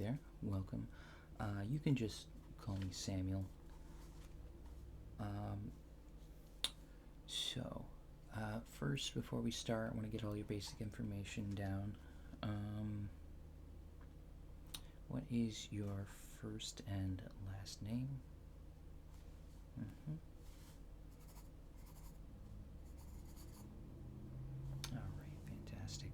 there. Welcome. You can just call me Samuel. Um, First, before we start, I want to get all your basic information down. Um, what is your first and last name? Mm-hmm. All right, fantastic.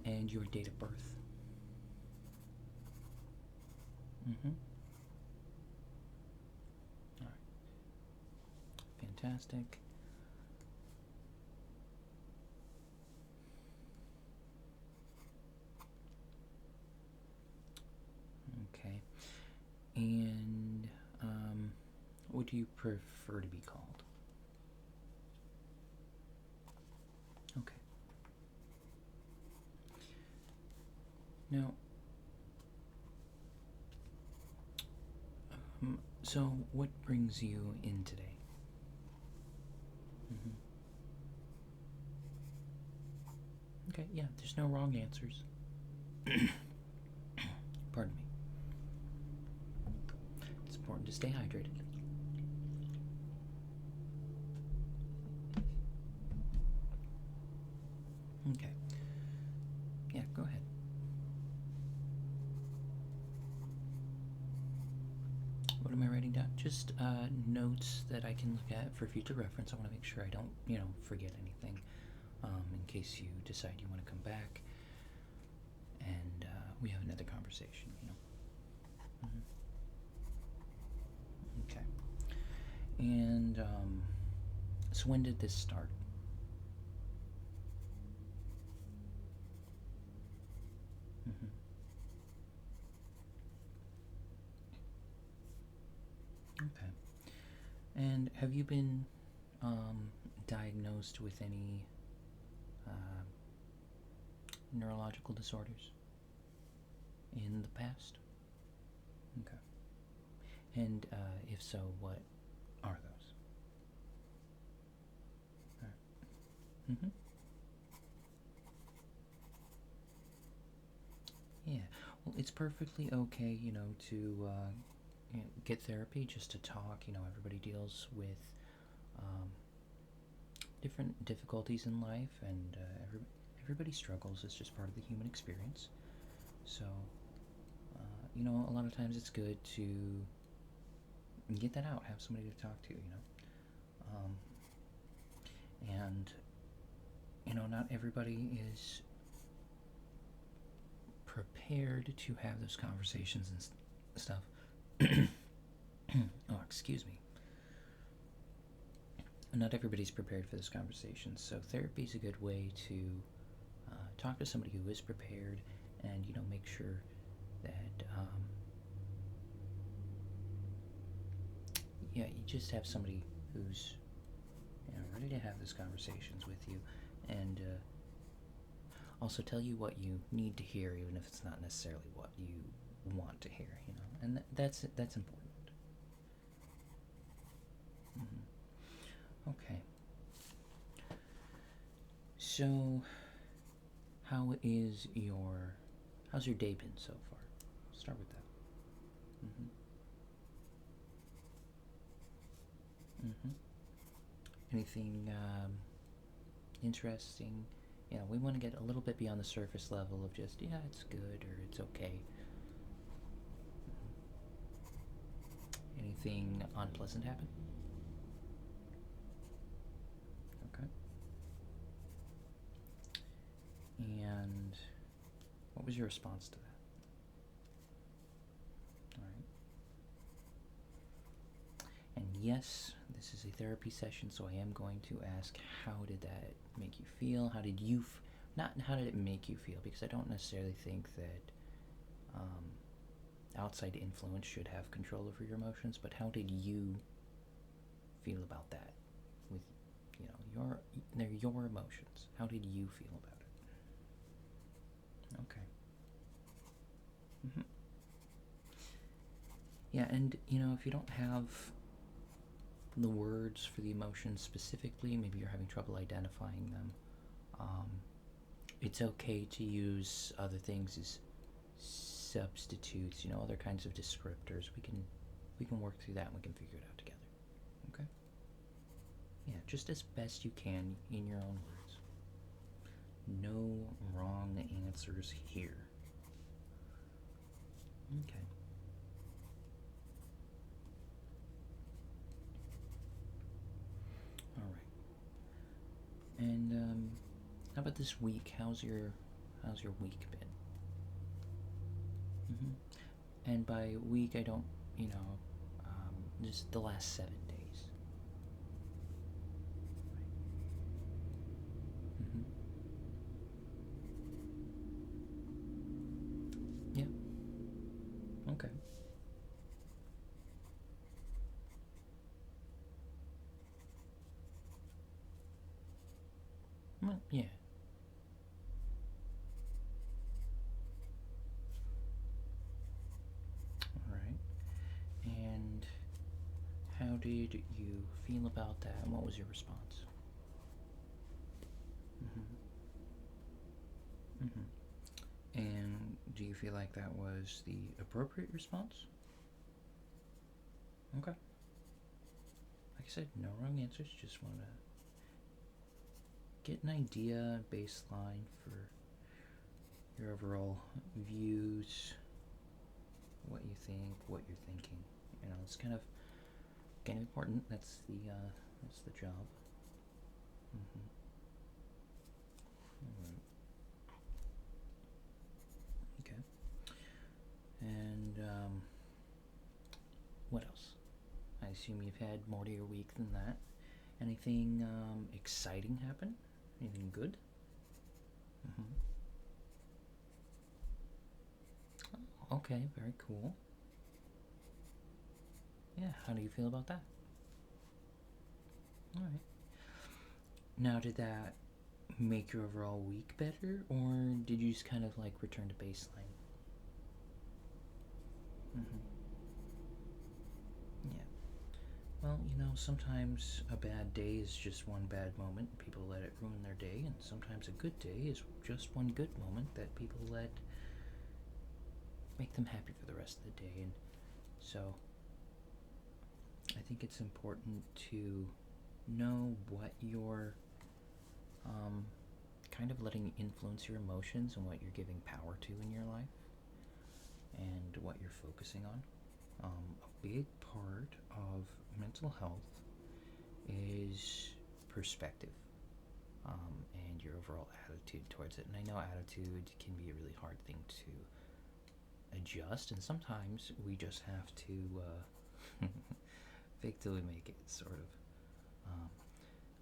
And your date of birth? Mm-hmm. All right, fantastic. Okay. And what do you prefer to be called? Okay. Now, so what brings you in today? Hmm. Okay, yeah, there's no wrong answers. Pardon me. It's important to stay hydrated. Okay. Yeah, go ahead. What am I writing down? Just notes that I can look at for future reference. I want to make sure I don't, forget anything in case you decide you want to come back and we have another conversation. Okay. And so when did this start? Hmm. Okay. And have you been diagnosed with any uh, neurological disorders in the past? Okay. And if so, what are those? All right. Mm-hmm. Yeah. Well, it's perfectly okay, to get therapy just to talk. Everybody deals with um, different difficulties in life, and everybody struggles. It's just part of the human experience. So, a lot of times it's good to get that out, have somebody to talk to. Um, and, not everybody is prepared to have those conversations and stuff. Oh, excuse me. Not everybody's prepared for this conversation, so therapy is a good way to talk to somebody who is prepared, and make sure that yeah, you just have somebody who's ready to have those conversations with you, and also tell you what you need to hear, even if it's not necessarily what you want to hear. And that's important. Okay. So, how is your how's your day been so far? Start with that. Mm-hmm. Mm-hmm. Anything interesting? We want to get a little bit beyond the surface level of just it's good or it's okay. Anything unpleasant happen? Okay. And what was your response to that? All right. And yes, this is a therapy session, so I am going to ask, how did that make you feel? How did you, not how did it make you feel, because I don't necessarily think that um, outside influence should have control over your emotions, but how did you feel about that? With, they're your emotions. How did you feel about it? Okay. Mm-hmm. Yeah, and if you don't have the words for the emotions specifically, maybe you're having trouble identifying them, um, it's okay to use other things as substitutes, other kinds of descriptors. We can work through that and we can figure it out together. Okay? Yeah, just as best you can in your own words. No wrong answers here. Okay. All right. And how about this week? How's your week been? And by week, I don't, just the last 7 days. Mm-hmm. Yeah. Okay. Well, yeah. All right. And how did you feel about that? And what was your response? Mm-hmm. Mm-hmm. And do you feel like that was the appropriate response? Okay. Like I said, no wrong answers. Just want to get an idea, baseline for your overall views, what you think, what you're thinking. It's kind of important. That's the job. Mm-hmm. All right. Okay. And what else? I assume you've had more to your week than that. Anything exciting happen? Anything good? Mm-hmm. Oh, okay, very cool. Yeah, how do you feel about that? All right. Now, did that make your overall week better, or did you just kind of like return to baseline? Mm-hmm. Yeah. Well, sometimes a bad day is just one bad moment. People let it ruin their day, and sometimes a good day is just one good moment that people let make them happy for the rest of the day. And so I think it's important to know what you're kind of letting influence your emotions and what you're giving power to in your life and what you're focusing on. A big part of mental health is perspective and your overall attitude towards it. And I know attitude can be a really hard thing to adjust, and sometimes we just have to fake till we make it, sort of.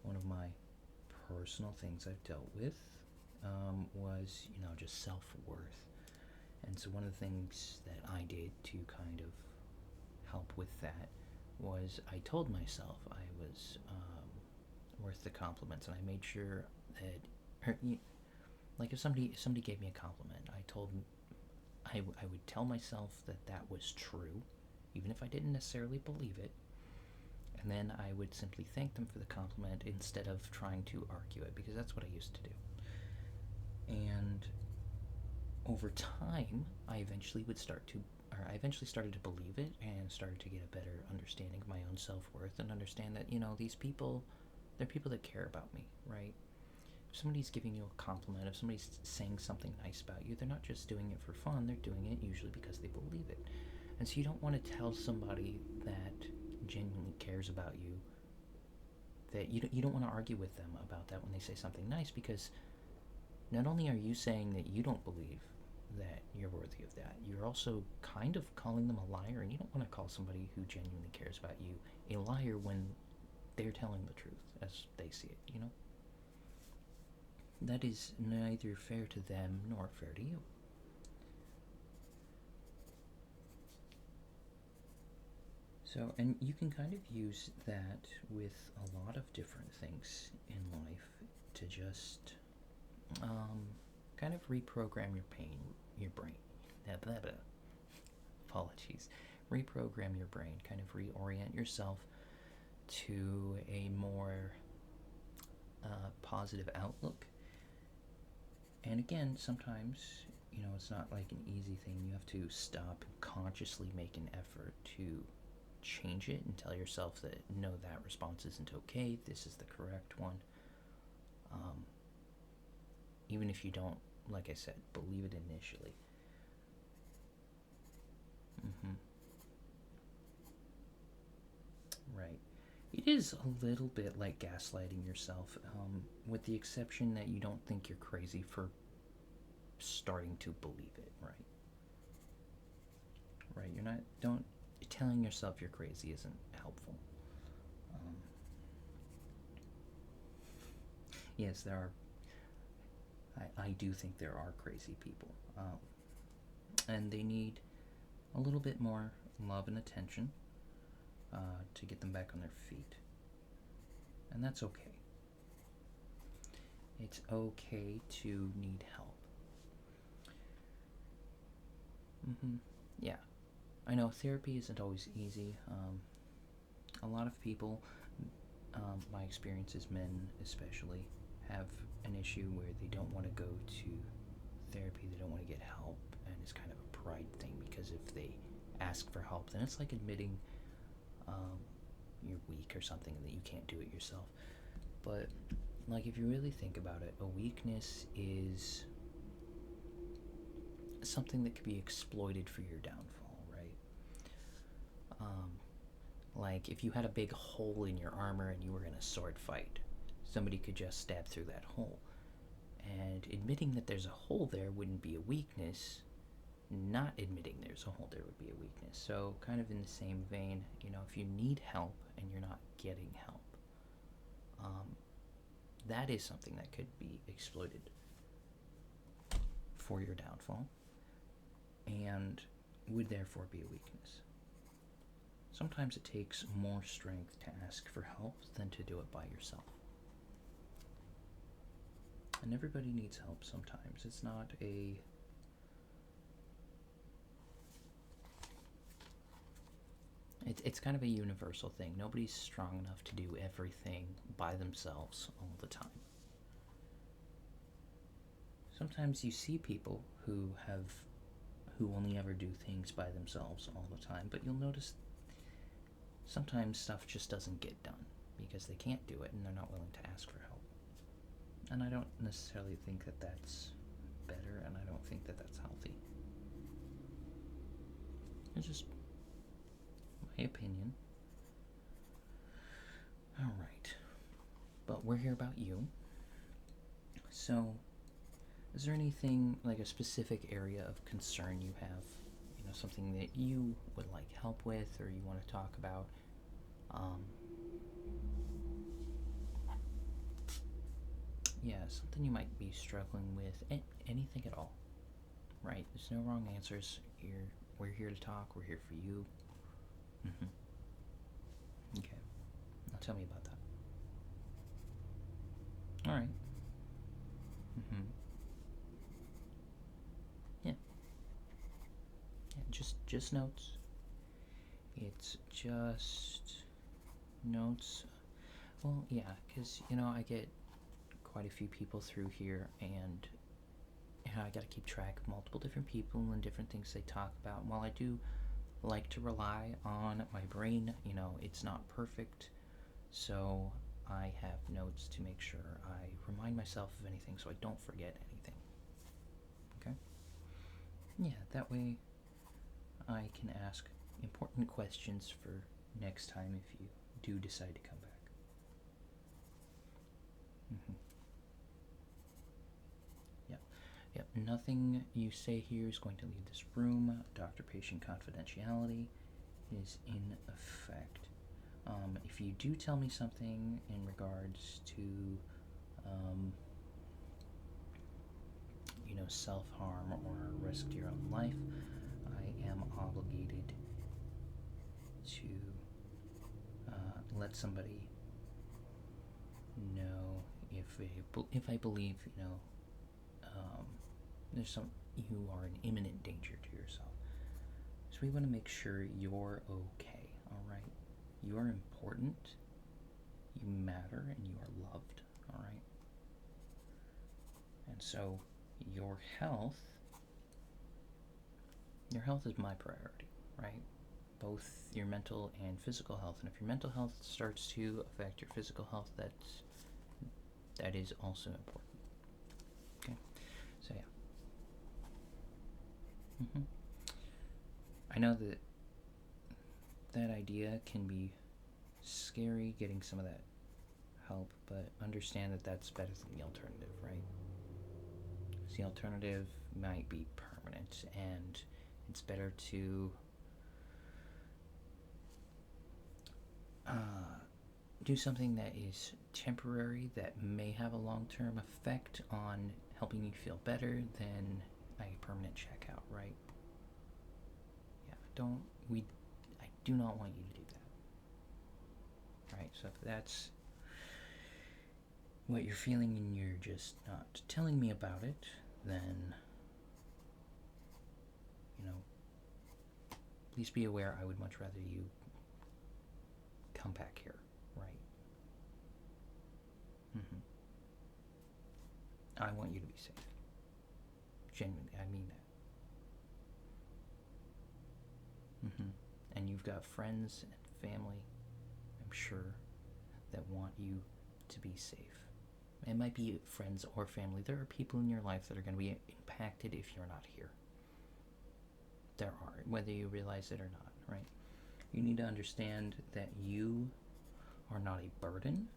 One of my personal things I've dealt with was, just self worth. And so, one of the things that I did to kind of help with that was I told myself I was worth the compliments, and I made sure that, like, if somebody gave me a compliment, I would tell myself that that was true, even if I didn't necessarily believe it, and then I would simply thank them for the compliment instead of trying to argue it, because that's what I used to do. And over time, I eventually started to believe it and started to get a better understanding of my own self-worth and understand that, these people, they're people that care about me, right? If somebody's giving you a compliment, if somebody's saying something nice about you, they're not just doing it for fun, they're doing it usually because they believe it. And so you don't want to tell somebody that genuinely cares about you that you don't want to argue with them about that when they say something nice, because not only are you saying that you don't believe that you're worthy of that, you're also kind of calling them a liar, and you don't want to call somebody who genuinely cares about you a liar when they're telling the truth as they see it. That is neither fair to them nor fair to you. So, and you can kind of use that with a lot of different things in life to just kind of reprogram your brain. Blah, blah. Apologies. Reprogram your brain, kind of reorient yourself to a more positive outlook. And again, sometimes it's not like an easy thing. You have to stop and consciously make an effort to change it and tell yourself that no, that response isn't okay. This is the correct one. Um, Even if you don't, like I said, believe it initially. hmm Right. It is a little bit like gaslighting yourself, with the exception that you don't think you're crazy for starting to believe it, right? Right. You're not, don't, telling yourself you're crazy isn't helpful. Um, yes, there are, I do think there are crazy people. And they need a little bit more love and attention to get them back on their feet. And that's okay. It's okay to need help. Yeah, I know therapy isn't always easy. A lot of people, my experience is men especially, have an issue where they don't want to go to therapy, they don't want to get help, and it's kind of a pride thing because if they ask for help, then it's like admitting um, you're weak or something and that you can't do it yourself. But, like, if you really think about it, a weakness is something that could be exploited for your downfall, right? Um, like, if you had a big hole in your armor and you were in a sword fight, somebody could just stab through that hole. And admitting that there's a hole there wouldn't be a weakness. Not admitting there's a hole there would be a weakness. So, kind of in the same vein, if you need help and you're not getting help, that is something that could be exploited for your downfall and would therefore be a weakness. Sometimes it takes more strength to ask for help than to do it by yourself. And everybody needs help sometimes. It's not a it's kind of a universal thing. Nobody's strong enough to do everything by themselves all the time. Sometimes you see people who only ever do things by themselves all the time, but you'll notice sometimes stuff just doesn't get done because they can't do it and they're not willing to ask for help. And I don't necessarily think that that's better, and I don't think that that's healthy. It's just my opinion. Alright. But we're here about you. So, is there anything, like a specific area of concern you have? Something that you would like help with or you want to talk about? Yeah, something you might be struggling with. Anything at all. Right? There's no wrong answers. We're here to talk. We're here for you. Okay. Now tell me about that. All right. Yeah. Yeah. Just notes. It's just notes. Well, yeah, because I get quite a few people through here, and I got to keep track of multiple different people and different things they talk about. And while I do like to rely on my brain, it's not perfect, so I have notes to make sure I remind myself of anything so I don't forget anything. Okay? Yeah, that way I can ask important questions for next time if you do decide to come back. Yep, nothing you say here is going to leave this room. Doctor-patient confidentiality is in effect. If you do tell me something in regards to, self-harm or risk to your own life, I am obligated to let somebody know if I believe, you are in imminent danger to yourself. So we want to make sure you're okay, alright? You are important, you matter, and you are loved, alright? And so your health your health is my priority, right? Both your mental and physical health. And if your mental health starts to affect your physical health, that is also important. Okay, so yeah. I know that idea can be scary, getting some of that help, but understand that that's better than the alternative, right? Because the alternative might be permanent, and it's better to do something that is temporary, that may have a long-term effect on helping you feel better, than a permanent checkout, right? Yeah, I do not want you to do that. Right, so if that's what you're feeling and you're just not telling me about it, then, please be aware I would much rather you come back here, right? I want you to be safe. Genuinely, I mean that. And you've got friends and family, I'm sure, that want you to be safe. It might be friends or family. There are people in your life that are going to be impacted if you're not here. There are, whether you realize it or not, right? You need to understand that you are not a burden.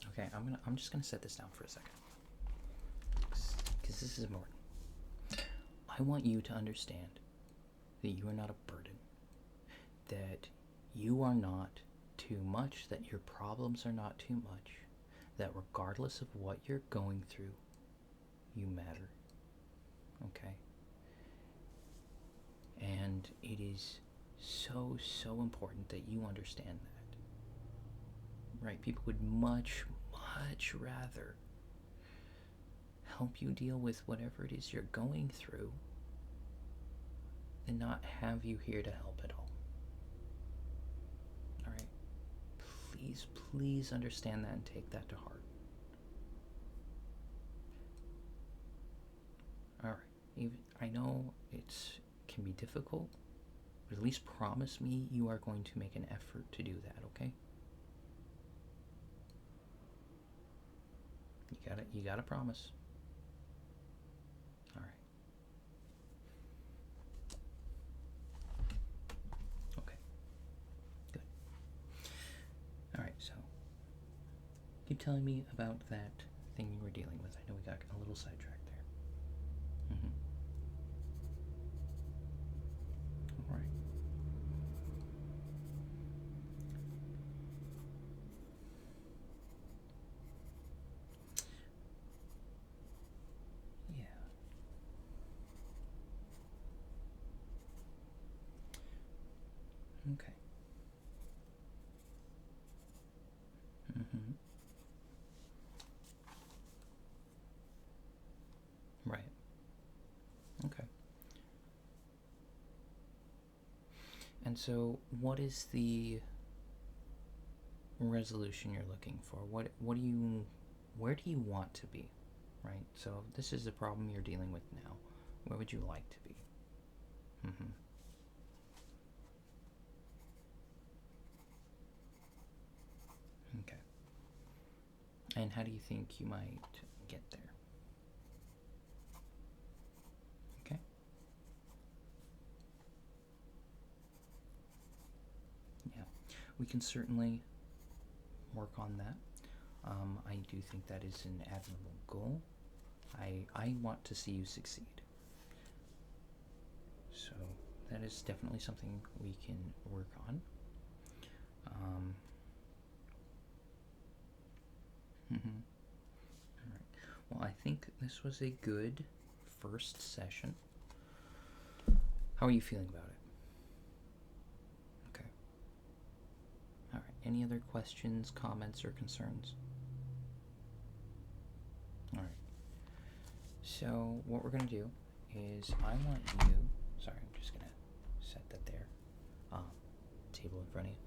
Okay, I'm just gonna set this down for a second, because this is important. I want you to understand that you are not a burden, that you are not too much, that your problems are not too much, that regardless of what you're going through, you matter. Okay? And it is so, so important that you understand that. Right? People would much, much rather help you deal with whatever it is you're going through than not have you here to help at all. Alright? Please, please understand that and take that to heart. Alright. I know it can be difficult, but at least promise me you are going to make an effort to do that, okay? You gotta promise. Alright. Okay. Good. Alright, so keep telling me about that thing you were dealing with. I know we got a little sidetracked there. Alright. Yeah. Okay. Right. Okay. And so, what is the resolution you're looking for? What do you, where do you want to be? Right? So, this is the problem you're dealing with now. Where would you like to be? Okay. And how do you think you might get there? Okay. Yeah. We can certainly work on that. I do think that is an admirable goal. I want to see you succeed. So that is definitely something we can work on. All right. Well, I think this was a good first session. How are you feeling about it? Okay. All right. Any other questions, comments, or concerns? All right. So what we're going to do is I want you, sorry, I'm just going to set that there, table in front of you.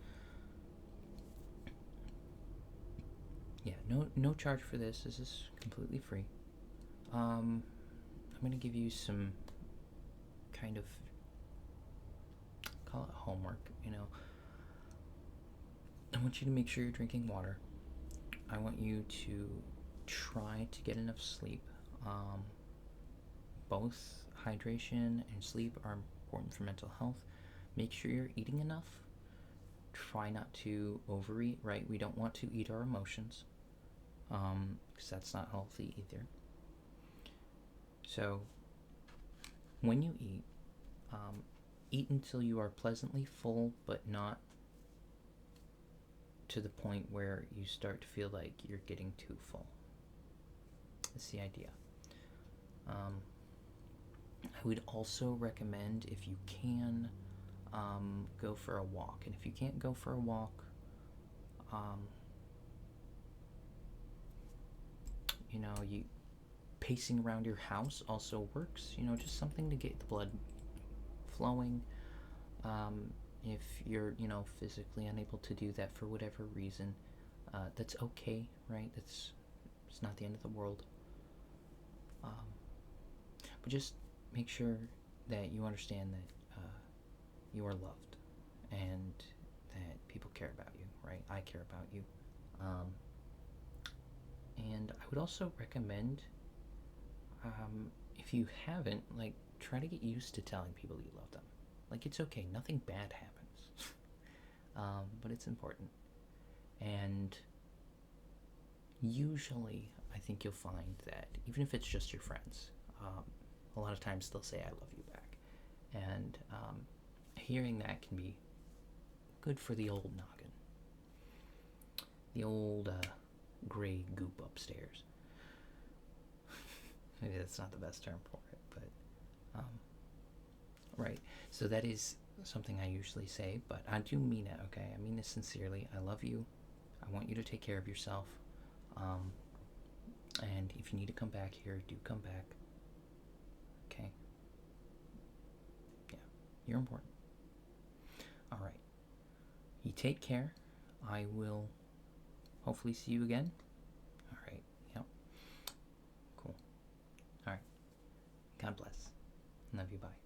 Yeah, no charge for this. This is completely free. I'm going to give you some kind of, call it homework, I want you to make sure you're drinking water. I want you to try to get enough sleep. Both hydration and sleep are important for mental health. Make sure you're eating enough. Try not to overeat, right? We don't want to eat our emotions, because that's not healthy either. So, when you eat until you are pleasantly full, but not to the point where you start to feel like you're getting too full. That's the idea. I would also recommend, if you can, go for a walk. And if you can't go for a walk, you pacing around your house also works. Just something to get the blood flowing. If you're, physically unable to do that for whatever reason, that's okay, right? It's not the end of the world. But just make sure that you understand that you are loved and that people care about you, right? I care about you. And I would also recommend, if you haven't, try to get used to telling people you love them. It's okay, nothing bad happens. But it's important. And usually, I think you'll find that even if it's just your friends, a lot of times they'll say, I love you back. And hearing that can be good for the old noggin. The old gray goop upstairs. Maybe that's not the best term for it, but right. So that is something I usually say, but I do mean it, okay? I mean this sincerely. I love you. I want you to take care of yourself. And if you need to come back here, do come back. Okay? Yeah, you're important. All right. You take care. I will hopefully see you again. All right. Yep. Cool. All right. God bless. Love you. Bye.